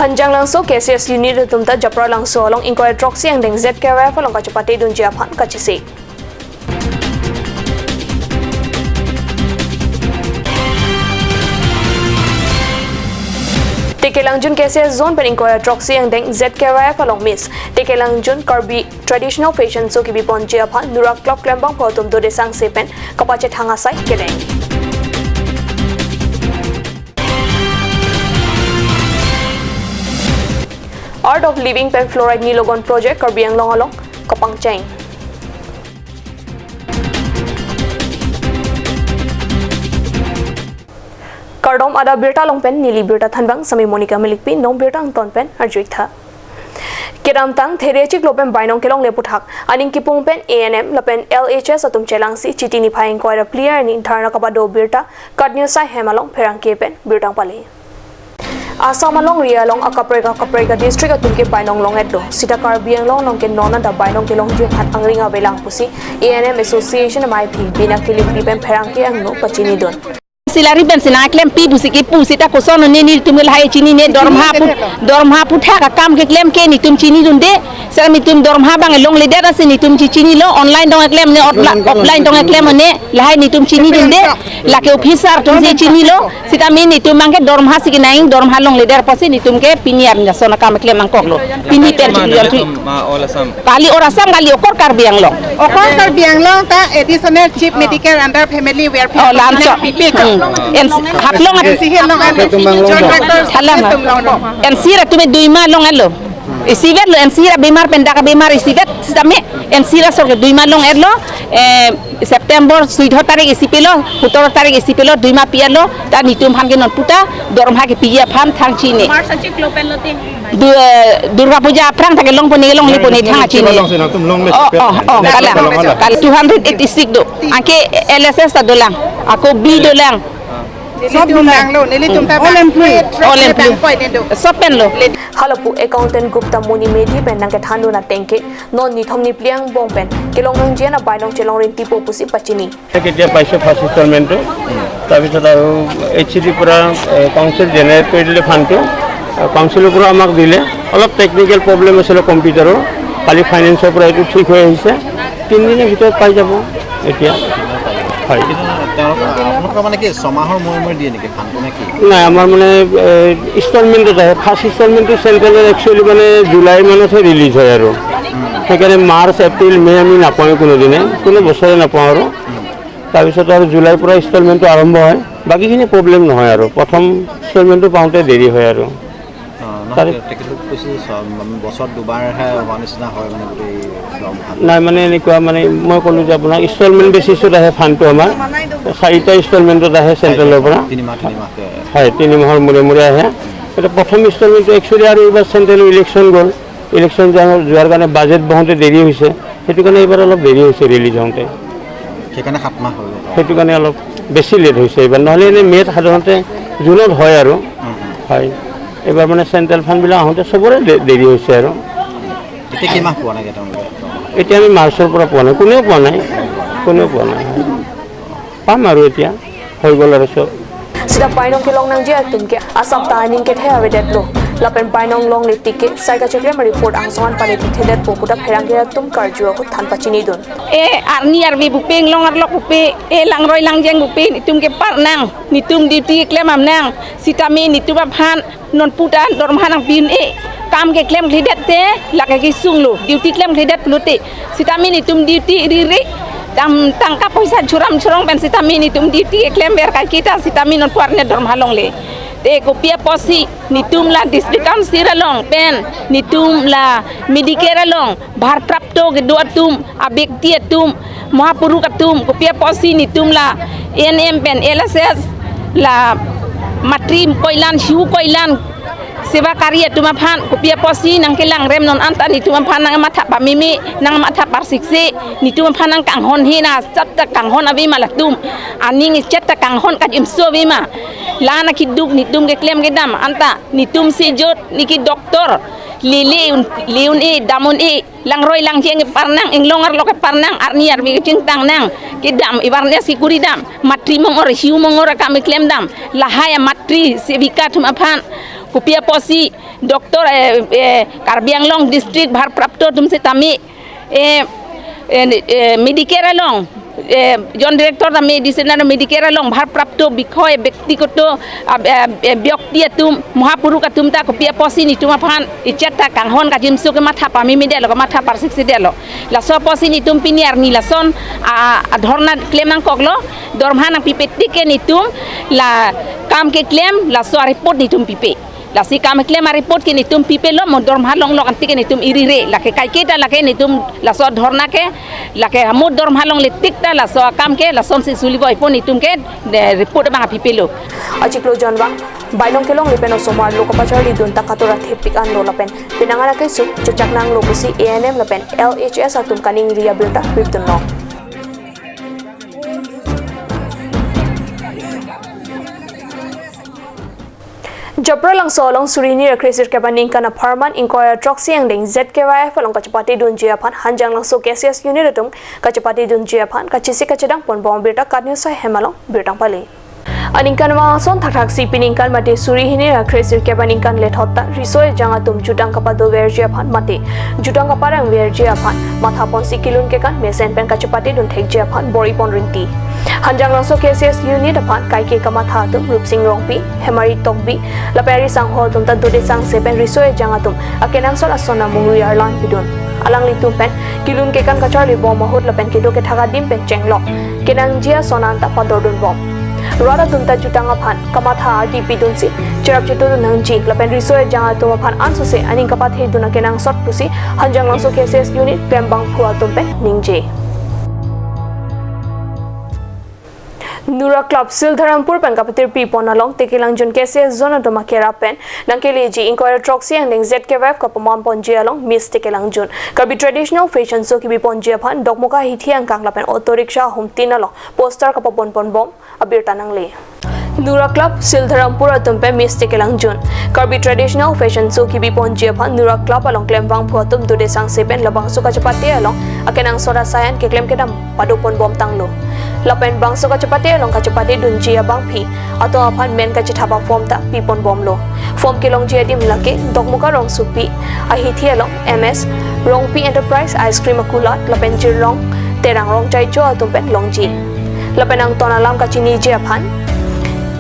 Hanjang langso KCS unit tumta japra langso along inquiry troxy ang deng ZKY falong kachapate dun Japan kachisi. Tekelangjun KCS zone pen inquiry troxy ang deng ZKY falong miss. Tekelangjun Karbi traditional fashion so kibipon Japan Nurak Club Klembang Potum do desang sepen kapachet hangasai kedeng. Art of Living Pen Fluoride Nilogon Project Karbi ang longalong Kapangcheng. Kardom ada birta long pen nili birta thanbang sami Monica Milikpi nong birta ang ton pen arjuik tha. Kiram tang therechik lopen bainong kelong leputhak aning kipung pen ANM lapen LHS atum chelang si chitini phaing koira player ni tharna kapado birta kadnyo sai hemalong pherang ke pen birtang pali. Asam along rialong akaprega district atumke bainong long eddo sita Karbiang long nongke nona da bainong kelong jung hat angringa belang pusi ANM Association MIP bina kilik pipen pherangke ang no pachini don silari ben sina klem pi busiki pusita ko sono ne ni tumel hai chini ne dormha putha ka kam ke klem ke ni tum chini dunde sar mi tum dormha bang long le dera sini tum chini lo online dong klem ne offline dong klem ne lahai ni tum chini dunde la ke officer tum chini lo sita mi ni tum mangke dormha siki naing dormha long le der pasi ni tum ke piniar nya sona kam klem mang koklo pini per kali orasam kali okor Karbiang long ta additional chief medical under family welfare en hatlong at en sira tume duima long alo isivet lo en sira bimar pendaka bimar isivet same en sira sorge duima long erlo September 16 tarik isipilo 17 tarik isipilo duima pialo ta nitum hange non puta dormha ke piya pham thang chini Durga Puja prang thake long poni liponi thang chini kala 286 do anke LSS ta dolang ako B dolang सब दुलांग लो नेली तुमता all employee sopen lo halapu accountant Gupta Muni Medhi pen nang ke thanu na tengke non ni thomni pliang bong pen kelong nang jena bainong chelong ren tipo pusi pachini কেতিয়া পাইছে first ইনষ্টলমেন্টটো তাৰপিছত আৰু HD পৰা council generate কৰি দিলে ফাণ্ডটো কাউন্সিলৰ পৰা আমাক দিলে অলপ টেকনিক্যাল প্ৰবলেম আছিল কম্পিউটাৰৰ খালি ফাইনেন্সৰ পৰা এইটো ঠিক হৈ আহিছে 3 দিনৰ ভিতৰত পাই যাব এতিয়া হয় মানে কি সমাহৰ মই দিয়ে নেকি ফাণ্ডটো নেকি নাই আমাৰ মানে ইনষ্টলমেন্ট আছে ফাৰ্ষ্ট ইনষ্টলমেন্টটো চেন্ট্ৰেলৰ একচুয়ালি মানে জুলাই মানতহে ৰিলিজ হয় আৰু সেইকাৰণে মাৰ্চ এপ্ৰিল মে আমি নাপাওঁ কোনো বছৰে নাপাওঁ আৰু তাৰপিছত আৰু জুলাইৰ পৰা ইনষ্টলমেন্টটো আৰম্ভ হয় বাকিখিনি প্ৰবলেম নহয় আৰু প্ৰথম ইনষ্টলমেন্টটো পাওঁতে দেৰি হয় আৰু বছৰ দুবাৰহে হোৱা নিচিনা হয় মানে নাই মানে এনেকুৱা মানে মই ক'লো যে আপোনাৰ ইনষ্টলমেন্ট বেচিছত আহে ফাণ্ডটো আমাৰ 4টা ইনষ্টলমেন্টত আহে চেন্ট্ৰেলৰ পৰা 3 মাহ হয় 3 মাহৰ মূৰে আহে এটা প্ৰথম ইনষ্টলমেন্টটো একচুয়ালি আৰু এইবাৰ চেন্ট্ৰেল ইলেকশ্যন গ'ল ইলেকশ্যন যোৱাৰ কাৰণে বাজেট বহোতে দেৰি হৈছে সেইটো কাৰণে এইবাৰ অলপ দেৰি হৈছে ৰিলিজ হওঁতে সেইকাৰণে 7 মাহ হ'ল সেইটো কাৰণে অলপ বেছি লেট হৈছে এইবাৰ নহ'লে এনে মেত সাধাৰণতে জুনত হয় আৰু হয় এবাৰ মানে চেন্ট্ৰেল ফাণ্ডবিলাক আহোঁতে চবৰে দেৰি হৈছে আৰু এতিয়া কি মাহ পোৱা নাই এতিয়া আমি মাৰ্চৰ পৰা পোৱা নাই কোনেও পোৱা নাই পাম আৰু এতিয়া হৈ গ'ল আৰু চব sida bainong kelong nang je tumke asam ta ning ke the awedet lo lapen bainong long le tike saika chekle report ang soan pare thedet popuda pherang ge tum karju ko than pachini don e arni arbi bupeng long arlok bupe e langroi langjeng bupe nitum ke parnang nitum duty klem amnang sitami nitum phan non puta dormha nang bin e kam ke klem khidet te lake ki sunglo duty klem khidet plote sitami nitum duty riri tangka poisa curam pen sitami nitum duty klem ber ka kita sitami non puarne dormha long le te kopia posi nitum la district council long pen nitum la medicare long bhar prapto ke do tum abekti tum mahapuru katum kopia posi nitum la NM pen LSS la matri koilan hiu koilan sewa karya tuma phan kopia posi nang kelang rem non anta ni tuma phan nang matha pamimi nang matha parsikse ni tuma phan nang kanghon hina chatta kanghon abi malatum aning chatta kanghon ka imso bima lana kiduk ni tum ke klem ke dam anta ni tum si jot ni ki doktor liun e damun e langroi lang jeng parnang englongar lo ke parnang arni arbi cintang nang ke dam ibarnya si kuri dam matri mongor hiu mongor kami klem dam lahaya matri sebika tuma phan Kupia Posi, Dr. Karbi Anglong District Bharprapto Tumse Tami, Medicare along. John director আমি ডিসেনার medical লং ভারপ্রাপ্ত বিষয় ব্যক্তিগত ব্যক্তি তুম মহাপুরুষ তুম তা কপিয়া পসি নিতুম ফান ইচ্ছা কাংহন কাজিম সুকে মাথা পামি মিডিয়া লগ মাথা পারসিক সিডিয়ালো লাস পসি নিতুম পিনি আর নিলাসন ধর্না ক্লেমাং কগলো দরমহা না পিপেটিকে নিতুম লা কাম কে claim Las report নিতুম পিপে lasi kami klaim report ke nitum pipe lo modor malong lo anti ke nitum irire lake kaiketa lake nitum laso dhorna ke lake modor malong letik ta laso kam ke lason si sulibo ipon nitum ke report ma pipe lo Ajiklo Janwang Bainong kelong lipeno somar lo kapachar li dun takatura thepik an lo lapen pinangana kai su chuchak nang lo busi ANM lapen LHS atum kaning ria bilta biptun no Jabra lang solong surini recruiter kabaning kana Farman Inquirer Troxy ang ding ZKYF along kachapati dun jiapan hanjang lang so KCS unit atum kachapati dun jiapan kachisi kachidang pon bom birta kadnyu sai hemalong birtang pali Aningkan ma son thak si piningkan mate suri hini recruiter kabaningkan let hotta risoy janga tum jutang kapado ver jiapan mate jutang kaparang ver jiapan matha pon si kilun ke kan mesen pen kachapati dun thek jiapan bori pon rinti Hanjang langso KCS unit apan kaike kamatha tum rupsing rongpi hemari tokbi lapari sangho tum ta dode sang sepen risoe jangatum akenang sol asona mungri arlan bidun alang litum pen kilun ke kan kachari bom mahut lapen kido ke thaga dim pen chenglok kenang jia sonanta padordun bom Rada tunta jutang apan kamatha RDP dunsi cherap chitu nangji lapen risoe jangatum apan ansuse aning kapat heduna kenang sot pusi hanjang langso KCS unit klembang phua tum pen ningje Nura Club Sildharampur Pankapatir Pipon along Tekilang Jun KCS Zona Domakera Pen Nangkeleji Inquirer Troxy and ZKWF Kapamam Ponji along Miss Tekilang Jun Kabi traditional fashion so kibi Ponji apan Dokmoka Hithiang Kanglapen Auto Rickshaw Hum Tinalo Poster Kapapon Pon Bom Abir Tanangli Nura Club Sildharampur atumpe Miss Tekilang Jun Kabi traditional fashion so kibi Ponji apan Nura Club along Klembang Phuatum Dude Sang Sepen Labang Sukachapati along Akenang Sora Sayan ke Klem Kedam Padupon Bom Tanglo Lapen bang so kachapati along kachapati dun jia bang phi ato aphan men kachithaba form ta pipon bom lo form ke long jia dim lake dokmuka rong supi ahithi along MS rong pi enterprise ice cream akulat lapen jir rong terang rong chai cho atum pen long ji lapen ang tonalam kachini jia phan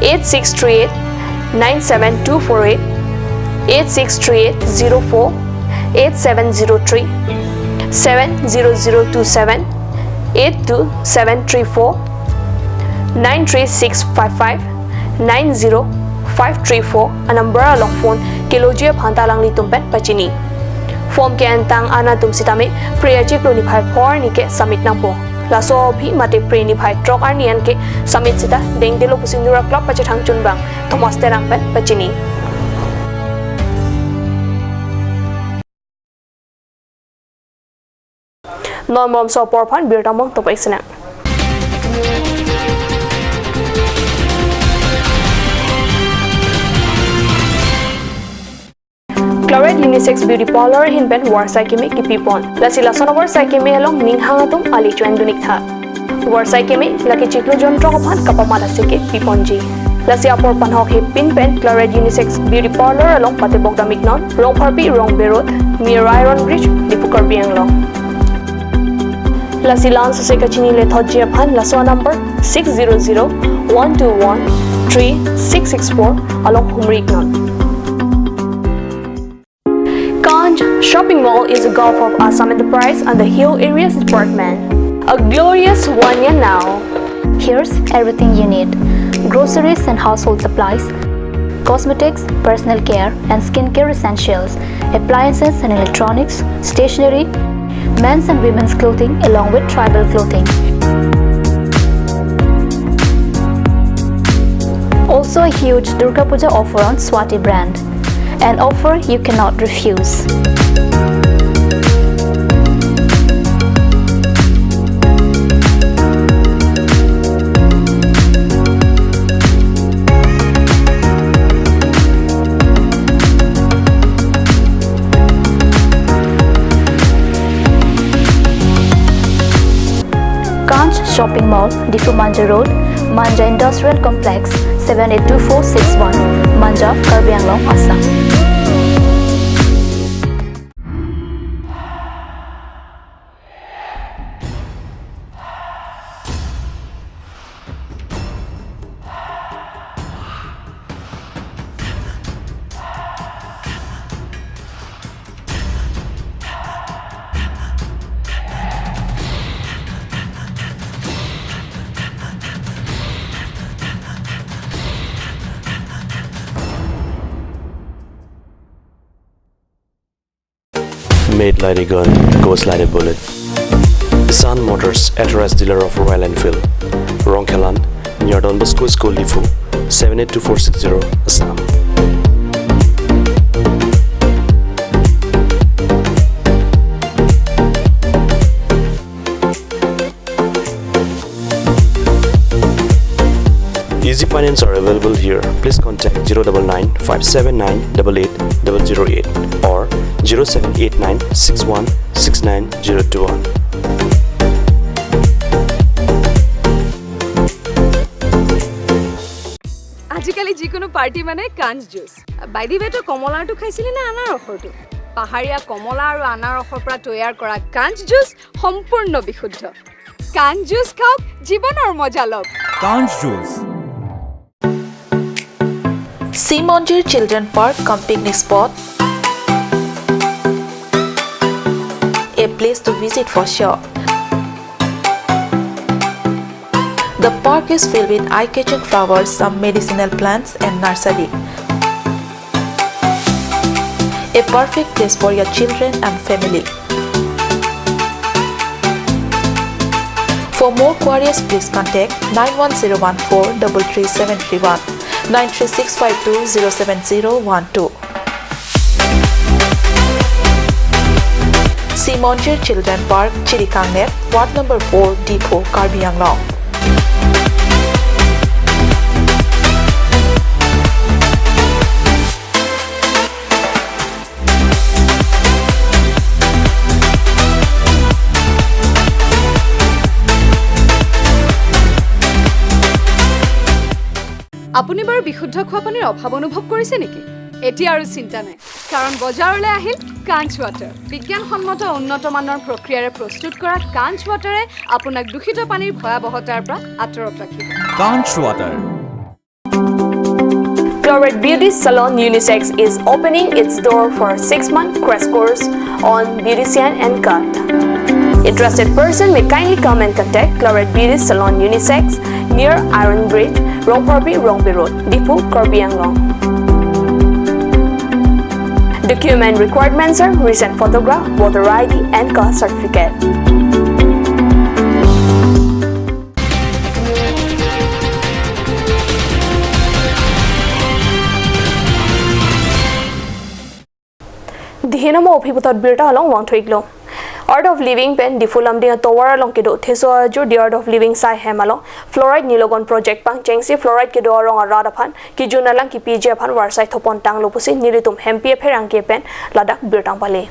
8638 97248 863804 8703 70027 82734 93655 90534 a number along phone kilojia phantalang litumpen pachini form ke antang ana tum sitame priyaji kloni phai for ni ke summit nampo laso bhi mate preni phai trok arnian ke summit sita dengdelo pusinura club pachithang chunbang thomas terang pen pachini Normom so porphan birtamong topai sena Claret Unisex Beauty Parlor hinben warsai kemi kipipon lasila sonobor sai kemi along ninghangatum ali chuan dunik tha warsai kemi laki chiklo jontro kophan kapamala seke piponji lasi apor panhok he pin pen Claret Unisex Beauty Parlor along patebok damiknon rong parpi rong berot near Iron Bridge dipukar bianglong La Silan Susekachini le Thojia Phan Laswa number 600-121-3664 along Humriknon. Kanj Shopping Mall is a gulf of Assam Enterprise and the Hill Areas Department. A glorious one year now. Here's everything you need. Groceries and household supplies, cosmetics, personal care and skincare essentials, appliances and electronics, stationery, men's and women's clothing along with tribal clothing. Also a huge Durga Puja offer on Swati brand. An offer you cannot refuse. Shopping Mall, Difu Manja Road, Manja Industrial Complex, 782461, Manjab, Karbi Anglong, Assam. Made like a gun, goes like a bullet. Sun Motors, authorized dealer of Royal Enfield, Ronkelan, near Don Bosco School Lifu, 782460, Assam. Easy finance are available here. Please contact 099 579 88008 or 0789 61 69021. আজিকালি যিকোনো party মানে কাঞ্চ juice বাইদি বেটো কমলাটো খাইছিলি না আনাৰসৰটো পাহাৰীয়া কমলা আৰু আনাৰসৰ পৰা তৈয়াৰ কৰা কাঞ্চ জুচ সম্পূৰ্ণ বিশুদ্ধ কাঞ্চ জুচ খাওক জীৱনৰ মজা লওক কাঞ্চ juice Simonjir Children Park cum picnic spot, a place to visit for sure. The park is filled with eye-catching flowers, some medicinal plants and nursery. A perfect place for your children and family. For more queries, please contact 91014 33731. 93652-07012. Simonjir Children Park, Chirikangnet, Ward number 4, Depot, Karbi Anglong. আপুনি বাৰু বিশুদ্ধ খোৱা পানীৰ অভাৱ অনুভৱ কৰিছে নেকি এতিয়া আৰু চিন্তা নাই কাৰণ বজাৰলৈ আহিল কাঞ্চ ৱাটাৰ বিজ্ঞানসন্মত উন্নত মানৰ প্ৰক্ৰিয়াৰে প্ৰস্তুত কৰা কাঞ্চ ৱাটাৰে আপোনাক দূষিত পানীৰ ভয়াৱহতাৰ পৰা আঁতৰত ৰাখিব কাঞ্চ water Florid Beauty Salon Unisex is opening its door for 6-month crash course on beautician and cut. Interested person may kindly come and contact Florid Beauty Salon Unisex near Iron Bridge, Rongporbi Road, Depot, Karbi Anglong. Document requirements are recent photograph, voter ID and caste certificate. Dihinamo Piputat Birta along one twiglo. Art of Living Pen Difulam Ding Towara Lonkido Teso Jur the Art of Living Sai Hemalo Fluoride Nilogon Project Pang Chengsi Fluoride Kido Rong Radapan Kijuna Lang Ki PJ Pan Warsai Topon Tang Lopusi Niritum Hempie Perangke Pen Ladak Birtang Pale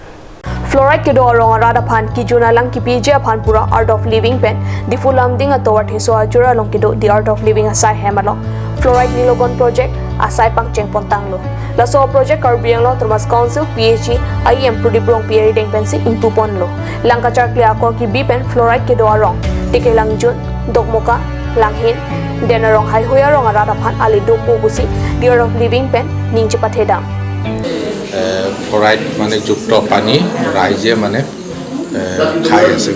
Fluoride Kido Rong Radapan Kijuna Lang Ki PJ Pan Pura Art of Living Pen Difulam Ding Towar Teso Jura Lonkido the Art of Living Sai Hemalo Fluoride Nilogon Project Asai Pang Cheng Pontanglo Laso project Karbi Anglong Thomas Council PhD IM Prudibrong PhD Deng Pensi in Tuponlo Langkachar Klia Kor Ki B Pen Fluoride Kido Rong Tike Lang Jun Dogmoka Langhin Denarong Hai Hoya Rong Radapan Ali Dopo Busi the Art of Living Pen Ningchi Pathedam Fluoride মানে যুক্ত পানী ৰাইজে মানে খাই আছে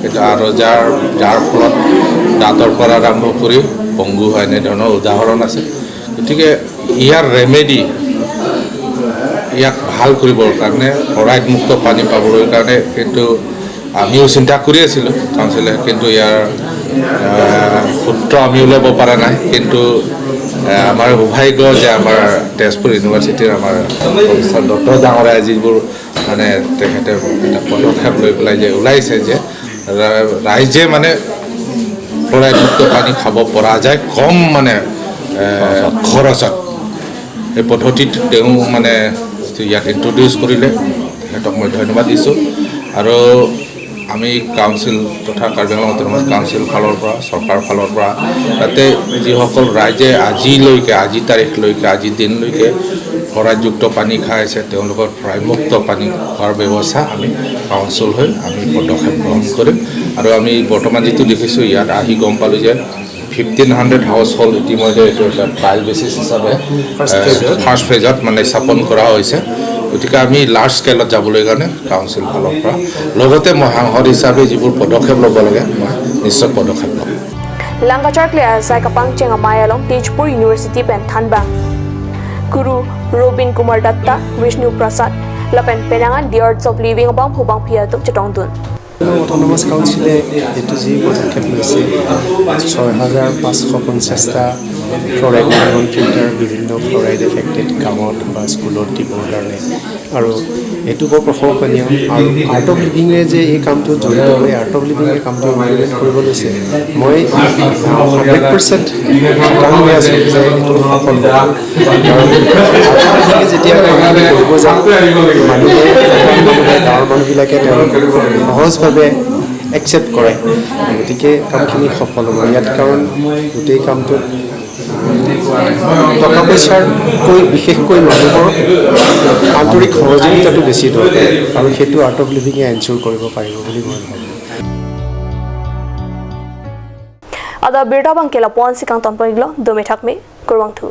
এটা আৰু যাৰ ফলত দাঁতৰ পৰা আৰম্ভ কৰি পংগু হয় এনে ধৰণৰ উদাহৰণ আছে গতিকে ইয়াৰ ৰেমেডি ইয়াক ভাল কৰিবৰ কাৰণে ফ্লৰাইড মুক্ত পানী পাবৰ কাৰণে কিন্তু আমিও চিন্তা কৰি আছিলোঁ কাউন্সিলে কিন্তু ইয়াৰ সূত্ৰ আমি উলিয়াব পৰা নাই কিন্তু আমাৰ সৌভাগ্য যে আমাৰ তেজপুৰ ইউনিভাৰ্চিটিৰ আমাৰ প্ৰফেচাৰ ডক্টৰ ডাঙৰীয়া যিবোৰ মানে তেখেতে এটা পদক্ষেপ লৈ পেলাই যে ওলাইছে যে ৰাইজে মানে ফ্লৰাইড মুক্ত পানী খাব পৰা যায় কম মানে খৰচত এই পদ্ধতিত তেওঁ মানে ইয়াত ইন্ট্ৰডিউচ কৰিলে তেখেতক মই ধন্যবাদ দিছোঁ আৰু আমি কাউন্সিল তথা কাৰ্বি আংলং অটোনমাছ কাউন্সিল ফালৰ পৰা চৰকাৰৰ ফালৰ পৰা তাতে যিসকল ৰাইজে আজিলৈকে আজি তাৰিখলৈকে আজি দিনলৈকে ফ্ল'ৰাইডযুক্ত পানী খাই আছে তেওঁলোকৰ ফ্ল'ৰাইডমুক্ত পানী খোৱাৰ ব্যৱস্থা আমি কাউন্সিল হৈ আমি পদক্ষেপ গ্ৰহণ কৰিম আৰু আমি বৰ্তমান যিটো দেখিছোঁ ইয়াত আহি গম পালোঁ যে 1500 হাউচ হোল্ড ইতিমধ্যে এইটো এটা ট্ৰায়েল বেচিছ হিচাপে ফাৰ্ষ্ট ফেজত মানে স্থাপন কৰা হৈছে গতিকে আমি লাৰ্জ স্কেলত যাবলৈ কাৰণে কাউন্সিল ফালৰ পৰা লগতে মই সাংসদ হিচাপে যিবোৰ পদক্ষেপ ল'ব লাগে মই নিশ্চয় পদক্ষেপ ল'ম Langkachar Claire Sai Kapang Chengamaya Long Tejpur University Pen Thanbang Guru Robin Kumar Datta Vishnu Prasad Lapen Penangan The Arts of Living Abang Hubang Pia Tuk Chetong Dun autonomous কাউন্সিলে এইটো যি পদক্ষেপ লৈছে 6550টা ফ্ল'ৰাইড কাৰ্বন ফিল্টাৰ বিভিন্ন fluoride affected গাঁৱত বা স্কুলত দিবৰ কাৰণে আৰু এইটো বৰ প্ৰশংসনীয় আৰু আৰ্ট অফ লিভিঙে যে এই কামটো জড়িত হৈ আৰ্ট অফ লিভিঙে কামটো ইমপ্লিমেণ্ট কৰিব লৈছে মই 100% কাম হৈ আছোঁ যে এইটো সফল হ'ব কাৰণ যেতিয়া কামখিনি কৰিব যাওঁ মানুহে গাঁৱৰ মানুহবিলাকে তেওঁলোকক সহজভাৱে একচেপ্ট কৰে গতিকে কামখিনি সফল হ'ব ইয়াত কাৰণ গোটেই কামটোত টকা পইচাৰকৈ বিশেষকৈ মানুহৰ আন্তৰিক সহযোগিতাটো বেছি দৰকাৰ আৰু সেইটো আৰ্ট অফ লিভিঙে এনশ্যোৰ কৰিব পাৰিব বুলি মই ভাবোঁ Ada Birda Bang Kela Pon Sikang Ton Panglo Dometak Me Kurwang Thu